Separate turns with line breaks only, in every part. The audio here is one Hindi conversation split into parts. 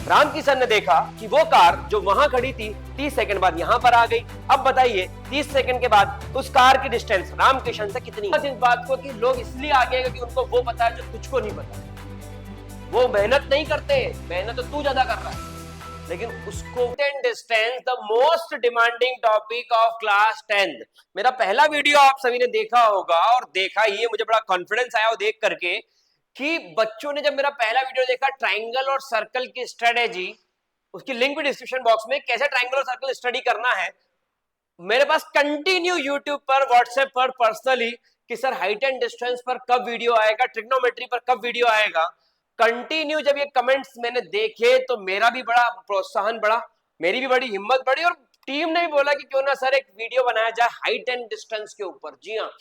राम किशन ने देखा कि वो कार जो वहां खड़ी थी 30 सेकंड बाद यहां पर आ गई। अब बताइए 30 सेकंड के बाद उस कार की डिस्टेंस राम किशन से कितनी है? इस बात को कि लोग इसलिए आगे कि उनको वो पता है जो तुझको नहीं पता। वो मेहनत नहीं करते, मेहनत तो तू ज्यादा कर रहा है। लेकिन उसको distance the most demanding topic of class 10th। मेरा पहला वीडियो आप सभी ने देखा होगा और देखा ही है, मुझे बड़ा कॉन्फिडेंस आया वो देख करके कि बच्चों ने जब मेरा पहला वीडियो देखा ट्राइंगल और सर्कल की स्ट्रेटेजी, उसकी लिंक भी डिस्क्रिप्शन बॉक्स में, कैसे ट्राइंगल और सर्कल स्टडी करना है। मेरे पास कंटिन्यू यूट्यूब पर, व्हाट्सएप पर, पर्सनली कि सर हाइट एंड डिस्टेंस पर कब वीडियो आएगा, ट्रिग्नोमेट्री पर कब वीडियो आएगा। कंटिन्यू जब ये कमेंट्स मैंने देखे तो मेरा भी बड़ा प्रोत्साहन बढ़ा, मेरी भी बड़ी हिम्मत बढ़ी और टीम ने भी बोला कि क्यों ना सर एक वीडियो बनाया जाए हाइट एंड डिस्टेंस के ऊपर। जी हाँ,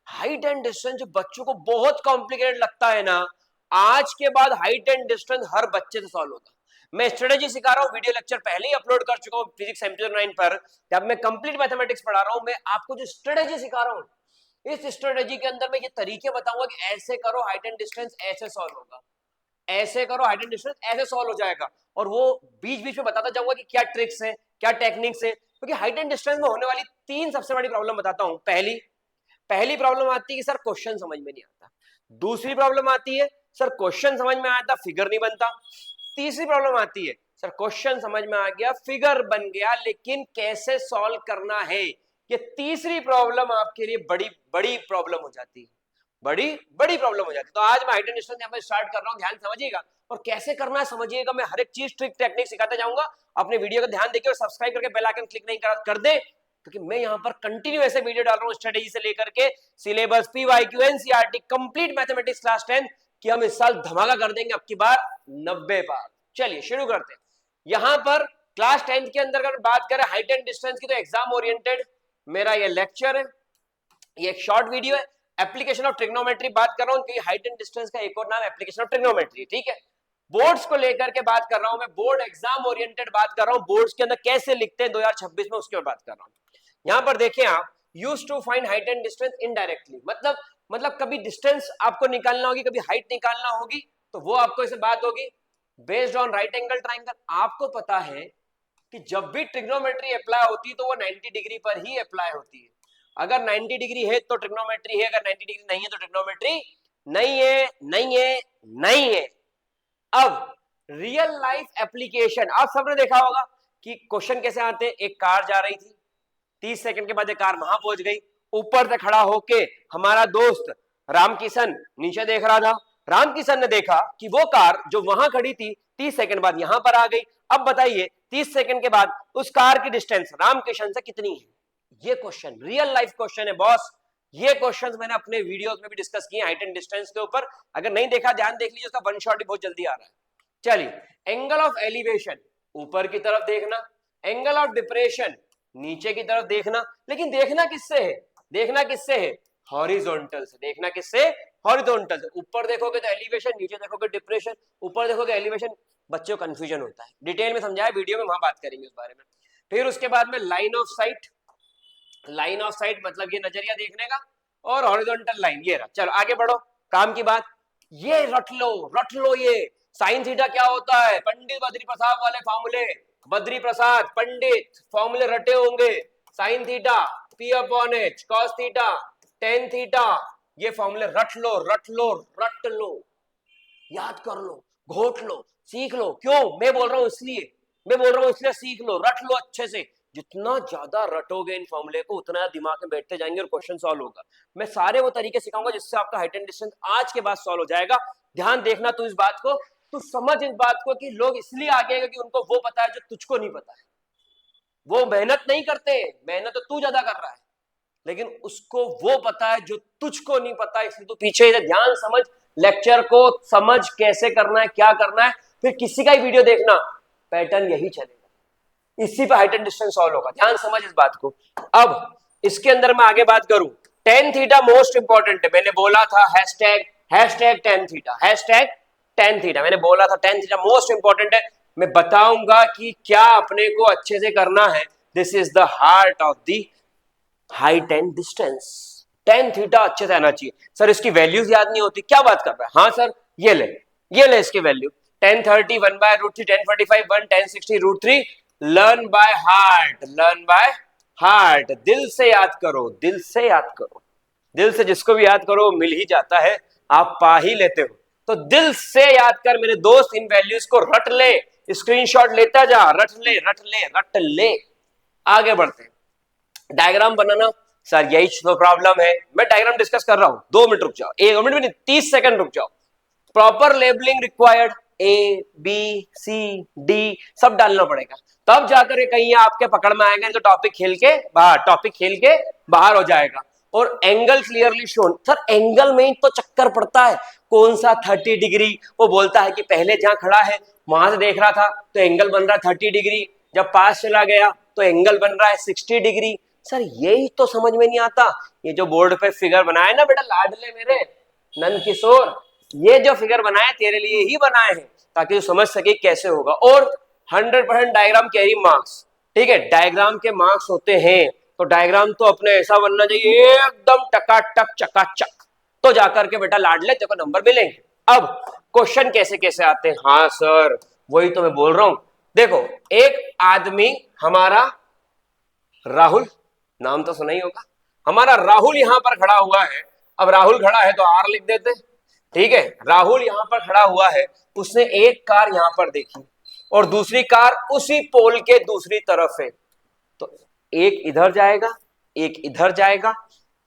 हाइट एंड डिस्टेंस जो बच्चों को बहुत कॉम्प्लिकेटेड लगता है ना, आज के बाद हाइट एंड डिस्टेंस हर बच्चे से सॉल्व होगा। मैं स्ट्रेटेजी सिखा रहा हूँ, वीडियो लेक्चर पहले ही अपलोड कर चुका हूँ फिजिक्स चैप्टर 9 पर। जब मैं कंप्लीट मैथमेटिक्स पढ़ा रहा हूँ, मैं आपको जो स्ट्रेटेजी सिखा रहा हूँ, इस स्ट्रेटेजी के अंदर मैं ये तरीके बताऊंगा कि ऐसे करो हाइट एंड डिस्टेंस ऐसे सॉल्व होगा, ऐसे करो हाइट एंड डिस्टेंस ऐसे सॉल्व हो जाएगा। और वो बीच बीच में बताता जाऊंगा कि क्या ट्रिक्स है, क्या टेक्निक्स है। क्योंकि हाइट एंड डिस्टेंस में होने वाली 3 सबसे बड़ी प्रॉब्लम बताता हूं। पहली प्रॉब्लम आती है कि सर क्वेश्चन समझ में नहीं आता। दूसरी प्रॉब्लम आती है सर क्वेश्चन समझ में आता, फिगर नहीं बनता। तीसरी प्रॉब्लम आती है सर क्वेश्चन समझ में आ गया, फिगर बन गया, लेकिन कैसे सॉल्व करना है। ये तीसरी प्रॉब्लम आपके लिए बड़ी बड़ी प्रॉब्लम हो जाती है, बड़ी बड़ी प्रॉब्लम हो जाती है। तो आज मैं हाइट एंड डिस्टेंस यहाँ पे स्टार्ट कर रहा हूँ, ध्यान समझिएगा और कैसे करना है समझिएगा। मैं हर एक चीज ट्रिक टेक्निक सिखाते जाऊंगा। अपने वीडियो का ध्यान देखिए और सब्सक्राइब करके बेल आइकन क्लिक नहीं कर दे, क्योंकि मैं यहाँ पर कंटिन्यू ऐसे वीडियो डाल रहा हूँ स्ट्रेटेजी से लेकर के syllabus, PYQ, NCERT, complete mathematics class 10 कि हम इस साल धमाका कर देंगे, अब की बार 90 पार। चलिए शुरू करते हैं। यहाँ पर क्लास 10 के अंदर अगर बात करें हाइट एंड डिस्टेंस की, तो एग्जाम ओरिएंटेड मेरा ये लेक्चर है, ये एक शॉर्ट वीडियो है। एप्लीकेशन ऑफ ट्रिग्नोमेट्री बात कर रहा हूँ, क्योंकि हाइट एंड डिस्टेंस का एक और नाम एप्लीकेशन ऑफ ट्रिग्नोमेट्री, ठीक है। बोर्ड्स को लेकर के बात कर रहा हूं मैं, बोर्ड एग्जाम ओरिएंटेड बात कर रहा हूं, बोर्ड्स के अंदर कैसे लिखते हैं 2026 में, उसके ऊपर बात कर रहा हूं। यहां पर देखिए आप, used to find height and distance indirectly, मतलब कभी डिस्टेंस आपको निकालना होगी, कभी हाइट निकालना होगी, तो वो आपको ऐसे बात होगी based on right angle triangle. आपको पता है कि जब भी ट्रिग्नोमेट्री अप्लाई होती है तो वो 90 डिग्री पर ही अप्लाई होती है। अगर 90 डिग्री है तो ट्रिग्नोमेट्री है, अगर 90 डिग्री नहीं है तो ट्रिग्नोमेट्री नहीं है, नहीं है, नहीं है। अब रियल लाइफ एप्लीकेशन, आप सबने देखा होगा कि क्वेश्चन कैसे आते हैं। एक कार जा रही थी, 30 सेकंड के बाद एक कार वहां पहुंच गई, ऊपर से खड़ा होके हमारा दोस्त राम किशन नीचे देख रहा था। राम किशन ने देखा कि वो कार जो वहां खड़ी थी 30 सेकंड बाद यहां पर आ गई। अब बताइए 30 सेकंड के बाद उस कार की डिस्टेंस राम किशन से कितनी है? ये क्वेश्चन रियल लाइफ क्वेश्चन है बॉस। ये क्वेश्चंस मैंने अपने वीडियोस में भी डिस्कस किए हाइट एंड डिस्टेंस के ऊपर। अगर नहीं देखा ध्यान देख लीजिए, उसका वन शॉट ही बहुत जल्दी आ रहा है। चलिए, एंगल ऑफ एलिवेशन ऊपर की तरफ देखना, एंगल ऑफ डिप्रेशन नीचे की तरफ देखना, लेकिन देखना किससे है? देखना किससे है? हॉरिजॉन्टल से। देखना किससे? हॉरिजॉन्टल से। ऊपर देखोगे तो एलिवेशन, नीचे देखोगे डिप्रेशन, ऊपर देखोगे एलिवेशन। बच्चों को कंफ्यूजन होता है, डिटेल में समझाया वीडियो में, वहां बात करेंगे उस बारे में। फिर उसके बाद में line of site, line of site मतलब ये नजरिया देखने का, और हॉरिजॉन्टल लाइन ये रहा। चलो आगे बढ़ो, काम की बात। ये रट लो ये साइन थीटा क्या होता है, पंडित बद्री प्रसाद वाले फॉर्मूले, बद्री प्रसाद पंडित फॉर्मूले रटे होंगे। Sine theta P upon H, cos theta tan theta, ये फॉर्मूले रट लो, याद कर लो, घोट लो, सीख लो। क्यों मैं बोल रहा हूं? इसलिए सीख लो, रट लो अच्छे से। जितना ज्यादा रटोगे इन फॉर्मूले को, उतना दिमाग में बैठते जाएंगे और क्वेश्चन सॉल्व होगा। मैं सारे वो तरीके सिखाऊंगा जिससे आपका हाइट एंड डिस्टेंस आज के बाद सॉल्व हो जाएगा। ध्यान देखना तू इस बात को, तू समझ इस बात को कि लोग इसलिए आगे कि उनको वो पता है जो तुझको नहीं पता है। वो मेहनत नहीं करते, मेहनत तो तू ज्यादा कर रहा है, लेकिन उसको वो पता है जो तुझको नहीं पता, इसलिए तू पीछे। ध्यान समझ, लेक्चर को समझ कैसे करना है, क्या करना है, फिर किसी का ही वीडियो देखना, पैटर्न यही चलेगा, इसी पे हाइट एंड डिस्टेंस सॉल्व होगा। ध्यान समझ इस बात को। अब इसके अंदर मैं आगे बात करूं, टेन थीटा मोस्ट इंपॉर्टेंट है। मैंने बोला था हैशटैग टेन थीटा, मैंने बोला था टेन थीटा मोस्ट इंपॉर्टेंट है। मैं बताऊंगा कि क्या अपने को अच्छे से करना है। This is the heart of the height and distance. Tan theta अच्छे से आना चाहिए। सर इसकी वैल्यूज याद नहीं होती, क्या बात कर रहा है? हाँ सर, ये ले इसकी value. 1030 1 by root 3, 1045 1, 1060 root 3। Learn by heart, learn by heart. दिल से याद करो, दिल से याद करो। दिल से जिसको भी याद करो मिल ही जाता है, आप पा ही लेते हो। तो दिल से याद कर मेरे दोस्त, इन वैल्यूज को रट ले, स्क्रीनशॉट लेता जा, रट ले रट ले रट ले। आगे बढ़ते हैं। डायग्राम बनाना सर यही तो प्रॉब्लम है। मैं डायग्राम डिस्कस कर रहा हूं, 2 मिनट रुक जाओ, 1 मिनट भी नहीं, 30 सेकंड रुक जाओ। Proper labelling required, A B C D सब डालना पड़ेगा, तब जाकर ये कहीं आपके पकड़ में आएगा, तो टॉपिक खेल के बाहर हो जाएगा। और angle clearly shown, sir angle में तो चक्कर पड़ता है, कौन सा 30 डिग्री। वो बोलता है कि पहले जहां खड़ा है वहां से देख रहा था तो एंगल बन रहा है 30 डिग्री, जब पास चला गया तो एंगल बन रहा है 60 डिग्री। सर यही तो समझ में नहीं आता। ये जो बोर्ड पे फिगर बनाए ना बेटा लाडले मेरे नंद किशोर, ये जो फिगर बनाए तेरे लिए ही बनाए हैं ताकि तू समझ सके कैसे होगा। और 100% डायग्राम कैरी मार्क्स, ठीक है। डायग्राम के मार्क्स होते हैं तो डायग्राम तो अपने ऐसा बनना चाहिए एकदम टकाटक चकाचक, तो जाकर के बेटा लाडले तेरे को नंबर मिलेंगे। अब क्वेश्चन कैसे कैसे आते हैं, हाँ सर वही तो मैं बोल रहा हूं। देखो एक आदमी हमारा राहुल, नाम तो सुना ही होगा, हमारा राहुल यहां पर खड़ा हुआ है। अब राहुल खड़ा है तो आर लिख देते, ठीक है। राहुल यहां पर खड़ा हुआ है, उसने एक कार यहां पर देखी और दूसरी कार उसी पोल के दूसरी तरफ है, तो एक इधर जाएगा एक इधर जाएगा।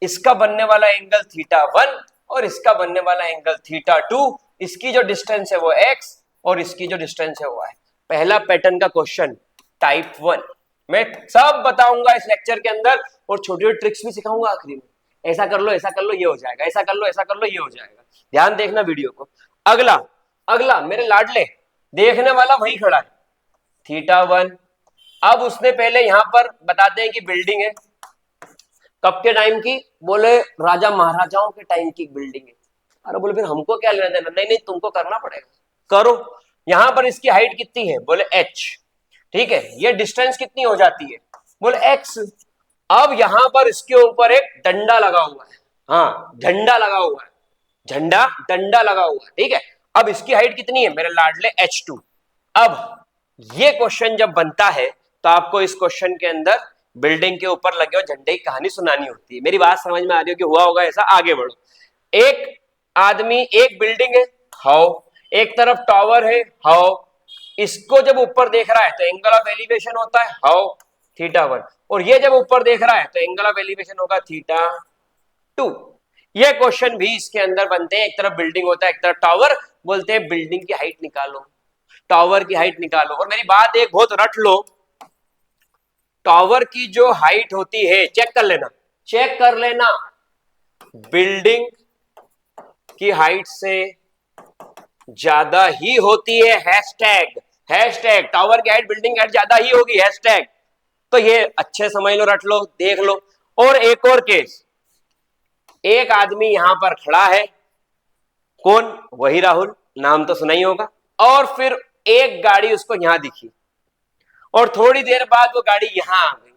इसका बनने वाला एंगल θ1 और इसका बनने वाला एंगल θ2। इसकी जो डिस्टेंस है वो x और इसकी जो डिस्टेंस है वो y। पहला पैटर्न का क्वेश्चन टाइप 1 मैं सब बताऊंगा इस लेक्चर के अंदर, और छोटी छोटी ट्रिक्स भी सिखाऊंगा आखिरी में। ऐसा कर लो ऐसा कर लो ये हो जाएगा, ऐसा कर लो ऐसा कर लो ये हो जाएगा। ध्यान देखना वीडियो को। अगला अगला मेरे लाडले, देखने वाला वही खड़ा है θ1। अब उसने पहले यहां पर बताते हैं कि बिल्डिंग है, कब के टाइम की, बोले राजा महाराजाओं के टाइम की बिल्डिंग है। अरे बोले फिर हमको क्या लेना देना, नहीं नहीं तुमको करना पड़ेगा, करो। यहां पर इसकी हाइट कितनी है, बोले h, ठीक है। ये डिस्टेंस कितनी हो जाती है, बोले x। अब यहां पर इसके ऊपर एक डंडा लगा हुआ है, हाँ झंडा लगा हुआ है, झंडा डंडा लगा हुआ है, ठीक है। अब इसकी हाइट कितनी है मेरे लाडले, h2। अब ये क्वेश्चन जब बनता है तो आपको इस क्वेश्चन के अंदर बिल्डिंग के ऊपर लगे हुए झंडे की कहानी सुनानी होती है। मेरी बात समझ में आ रही हो कि हुआ होगा ऐसा, आगे बढ़ो। एक आदमी, एक बिल्डिंग है, हाउ, एक तरफ टावर है, हाउ। इसको जब ऊपर देख रहा है तो एंगल ऑफ एलिवेशन होता है हाउ, θ1। और ये जब ऊपर देख रहा है तो एंगल ऑफ एलिवेशन होगा θ2। ये क्वेश्चन भी इसके अंदर बनते हैं, एक तरफ बिल्डिंग होता है एक तरफ टावर, बोलते हैं बिल्डिंग की हाइट निकालो, टावर की हाइट निकालो। और मेरी बात एक बहुत रट लो, टावर की जो हाइट होती है चेक कर लेना, चेक कर लेना, बिल्डिंग की हाइट से ज्यादा ही होती है। हैशटैग, हैशटैग टावर की हाइट बिल्डिंग की हाइट ज्यादा ही होगी, हैशटैग। तो ये अच्छे समझ लो, रट लो, देख लो। और एक और केस, एक आदमी यहां पर खड़ा है, कौन, वही राहुल, नाम तो सुना ही होगा। और फिर एक गाड़ी उसको यहां दिखी और थोड़ी देर बाद वो गाड़ी यहां आ गई।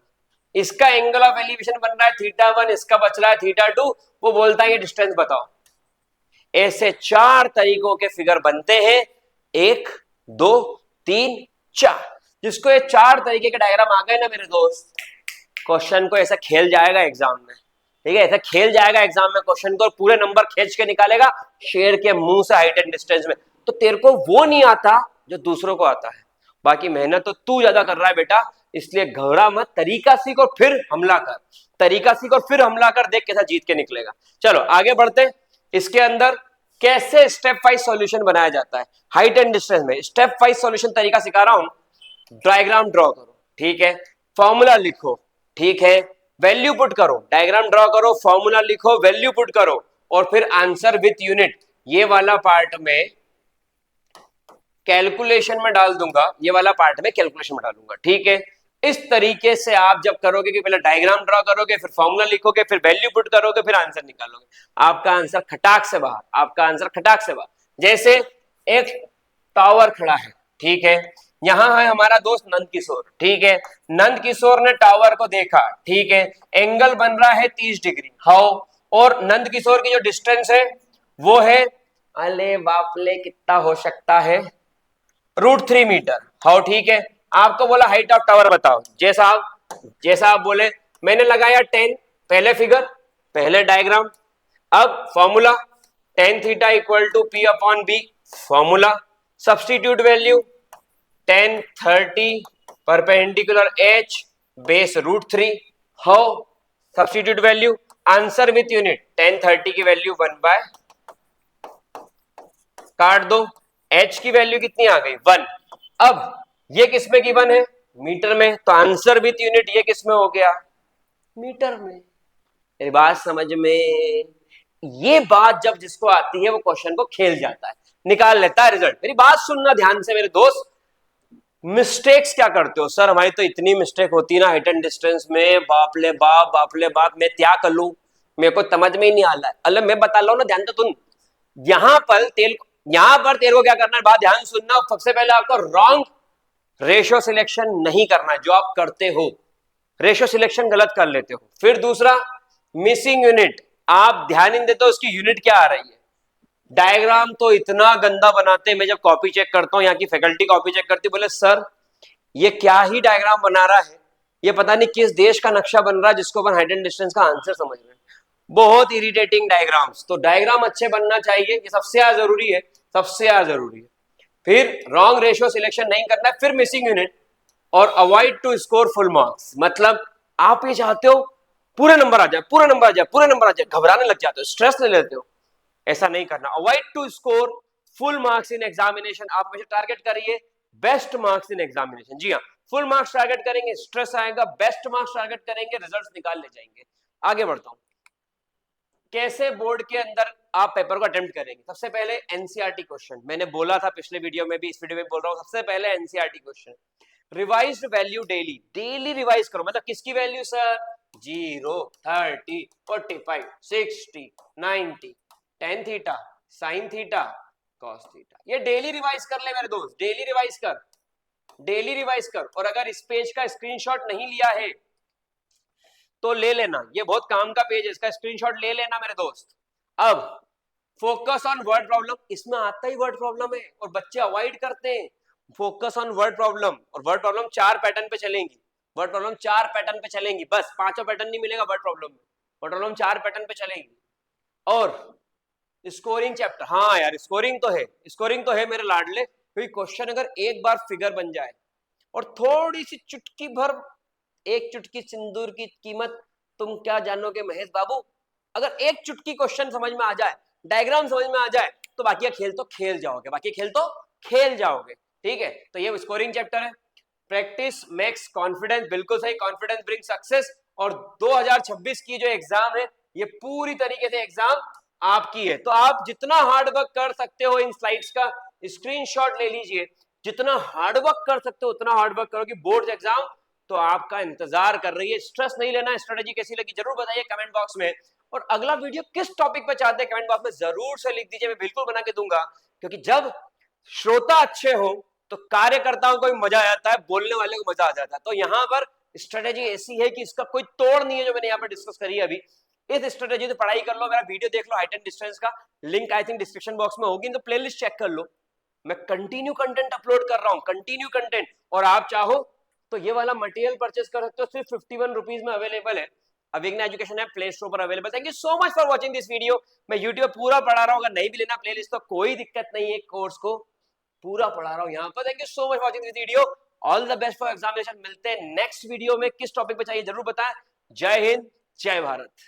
इसका एंगल ऑफ एलिवेशन बन रहा है θ1, इसका बच रहा है θ2। वो बोलता है ये डिस्टेंस बताओ। ऐसे 4 तरीकों के फिगर बनते हैं, 1 2 3 4। जिसको ये 4 तरीके के डायग्राम आ गए ना मेरे दोस्त, क्वेश्चन को ऐसा खेल जाएगा एग्जाम में, ठीक है। ऐसा खेल जाएगा एग्जाम में क्वेश्चन को, और पूरे नंबर खींच के निकालेगा शेर के मुंह से हाइट एंड डिस्टेंस में। तो तेरे को वो नहीं आता जो दूसरों को आता है, बाकी मेहनत तो तू ज्यादा कर रहा है बेटा, इसलिए घबरा मत। तरीका सीख और फिर हमला कर, तरीका सीख और फिर हमला कर, देख कैसा जीत के निकलेगा। चलो आगे बढ़ते हैं। इसके अंदर कैसे स्टेप वाइज सॉल्यूशन बनाया जाता है हाइट एंड डिस्टेंस में, स्टेप वाइज सॉल्यूशन तरीका सिखा रहा हूं। डायग्राम ड्रॉ करो, ठीक है, फॉर्मूला लिखो, ठीक है, वैल्यू पुट करो, डायग्राम ड्रॉ करो, फॉर्मूला लिखो, वैल्यू पुट करो, और फिर आंसर विथ यूनिट। ये वाला पार्ट में कैलकुलेशन में डाल दूंगा, ये वाला पार्ट में कैलकुलेशन में डालूंगा, ठीक है। इस तरीके से आप जब करोगे कि पहले डायग्राम ड्रॉ करोगे, फिर फॉर्मूला लिखोगे, फिर वैल्यू पुट करोगे, फिर आंसर निकालोगे, आपका आंसर खटाक से बाहर, आपका आंसर खटाक से बाहर। जैसे एक टावर खड़ा है, ठीक है, यहां है हमारा दोस्त नंद किशोर, ठीक है। नंद किशोर ने टावर को देखा, ठीक है, एंगल बन रहा है 30 डिग्री, हाउ। और नंद किशोर की जो डिस्टेंस है वो है, अले बापले कितना हो सकता है, √3 मीटर। हाँ ठीक है, आपको बोला हाइट ऑफ टावर बताओ, जैसा आप बोले, मैंने लगाया 10, पहले फिगर, पहले डायग्राम। अब formula tan theta equal to P upon B, formula substitute value tan 30 perpendicular H base √3। How substitute value, answer with unit, tan 30 की वैल्यू 1/, काट दो, H की वैल्यू कितनी आ गई 1। अब ये किसमें गिवन है, मीटर में, तो आंसर विथ यूनिट ये किसमें हो गया, मीटर में। मेरी बात समझ में, ये बात जब जिसको आती है वो क्वेश्चन को खेल जाता है, निकाल लेता है रिजल्ट। मेरी बात सुनना ध्यान से मेरे दोस्त, मिस्टेक्स क्या करते हो, सर हमारी तो इतनी मिस्टेक होती है ना हाइट एंड डिस्टेंस में, बाप ले बाप, बाप ले बाप, मैं क्या कर लूं, मेरे को समझ में ही नहीं आ रहा है। अल्लाह मैं बता रहा हूं ना, ध्यान तो तुम, यहां पर तेल को क्या करना है, बात ध्यान सुनना। सबसे पहले आपको रॉन्ग रेशियो सिलेक्शन नहीं करना है, जो आप करते हो रेशियो सिलेक्शन गलत कर लेते हो। फिर दूसरा मिसिंग यूनिट, आप ध्यान नहीं देते हो उसकी यूनिट क्या आ रही है। डायग्राम तो इतना गंदा बनाते हैं, मैं जब कॉपी चेक करता हूं, यहाँ की फैकल्टी कॉपी चेक करती, बोले सर ये क्या ही डायग्राम बना रहा है, ये पता नहीं किस देश का नक्शा बन रहा है जिसको अपन हाइट एंड डिस्टेंस का आंसर समझ रहे हैं। बहुत इरिटेटिंग डायग्राम्स। तो डायग्राम अच्छे बनना चाहिए, ये सबसे ज्यादा जरूरी है, सबसे ज्यादा जरूरी है। फिर रॉन्ग रेशियो सिलेक्शन नहीं करना है, फिर मिसिंग यूनिट, और avoid to score full marks. मतलब आप ये चाहते हो पूरे नंबर आ जाए, पूरे नंबर आ जाए, पूरे नंबर आ जाए, घबराने लग जाते हो, स्ट्रेस ले लेते हो, ऐसा नहीं करना। Avoid to score full marks in examination, आप हमेशा टारगेट करिए बेस्ट मार्क्स इन एग्जामिनेशन। जी हाँ, फुल मार्क्स टारगेट करेंगे स्ट्रेस आएगा, बेस्ट मार्क्स टारगेट करेंगे रिजल्ट्स निकाल ले जाएंगे। आगे बढ़ता हूं, कैसे बोर्ड के अंदर आप पेपर को अटेम्प्ट करेंगे। सबसे पहले एनसीईआरटी क्वेश्चन, मैंने बोला था पिछले वीडियो में भी, इस वीडियो में बोल रहा हूं, सबसे पहले NCERT question. Revised value daily, daily revise करो। मतलब किसकी value sir, 0, 30, 45, 60, 90, tan theta, sin theta, cos theta, ये डेली रिवाइज कर ले मेरे दोस्त, डेली रिवाइज कर, डेली रिवाइज कर। और अगर इस पेज का स्क्रीनशॉट नहीं लिया है तो ले लेना, ये बहुत काम का पेज है, इसका स्क्रीनशॉट ले लेना मेरे दोस्त। अब फोकस ऑन वर्ड प्रॉब्लम, इसमें आता ही वर्ड प्रॉब्लम है और बच्चे अवॉइड करते हैं। फोकस ऑन वर्ड प्रॉब्लम, और वर्ड प्रॉब्लम 4 पैटर्न पे चलेंगी, वर्ड प्रॉब्लम 4 पैटर्न पे चलेंगी, बस 5वां पैटर्न नहीं मिलेगा वर्ड प्रॉब्लम में, वर्ड प्रॉब्लम 4 पैटर्न पे चलेंगी। और स्कोरिंग चैप्टर, हाँ यार स्कोरिंग तो है, स्कोरिंग तो है मेरे लाडले, क्योंकि क्वेश्चन अगर एक बार फिगर बन जाए और थोड़ी सी चुटकी भर, एक चुटकी सिंदूर की कीमत तुम क्या जानोगे महेश बाबू, अगर एक चुटकी क्वेश्चन समझ में आ जाए, डायग्राम समझ में आ जाए, तो बाकी खेल तो खेल जाओगे, बाकी खेल तो खेल जाओगे। ठीक है, तो ये स्कोरिंग चैप्टर है। प्रैक्टिस मेक्स कॉन्फिडेंस, बिल्कुल सही, कॉन्फिडेंस ब्रिंग सक्सेस। और 2026 की जो एग्जाम है, ये पूरी तरीके से एग्जाम आपकी है। तो आप जितना हार्ड वर्क कर सकते हो, इन स्लाइड्स का स्क्रीनशॉट ले लीजिए, जितना हार्ड वर्क कर सकते हो उतना हार्ड वर्क करो, कि बोर्ड एग्जाम तो आपका इंतजार कर रही है। स्ट्रेस नहीं लेना। स्ट्रेटेजी कैसी लगी जरूर बताइए कमेंट बॉक्स में, और अगला वीडियो किस टॉपिक पे चाहते हैं कमेंट बॉक्स में जरूर से लिख दीजिए, मैं बिल्कुल बना के दूंगा। क्योंकि जब श्रोता अच्छे हो तो कार्यकर्ताओं को भी मजा आ जाता है, बोलने वाले को मजा आ जाता है। तो यहाँ पर स्ट्रेटेजी ऐसी है कि इसका कोई तोड़ नहीं है, जो मैंने यहाँ पर डिस्कस करी है अभी। इस स्ट्रेटेजी से पढ़ाई कर लो, मेरा वीडियो देख लो हाइट एंड डिस्टेंस का, link I think description box में होगी, तो प्लेलिस्ट चेक कर लो। मैं कंटिन्यू कंटेंट अपलोड कर रहा हूँ, कंटिन्यू कंटेंट। और आप चाहो तो ये वाला मटेरियल परचेस कर सकते हो, सिर्फ 51 रुपीज में अवेलेबल है। अविग्ना एजुकेशन ऐप प्ले स्टोर पर available. Thank you so much for watching this video. मैं यूट्यूब पूरा पढ़ा रहा हूँ, अगर नहीं भी लेना प्लेलिस्ट तो कोई दिक्कत नहीं है, कोर्स को पूरा पढ़ा रहा हूँ यहाँ पर। Thank you so much watching this video. All the best for examination. मिलते हैं नेक्स्ट वीडियो में, किस टॉपिक पे चाहिए जरूर बताएं। जय हिंद, जय भारत।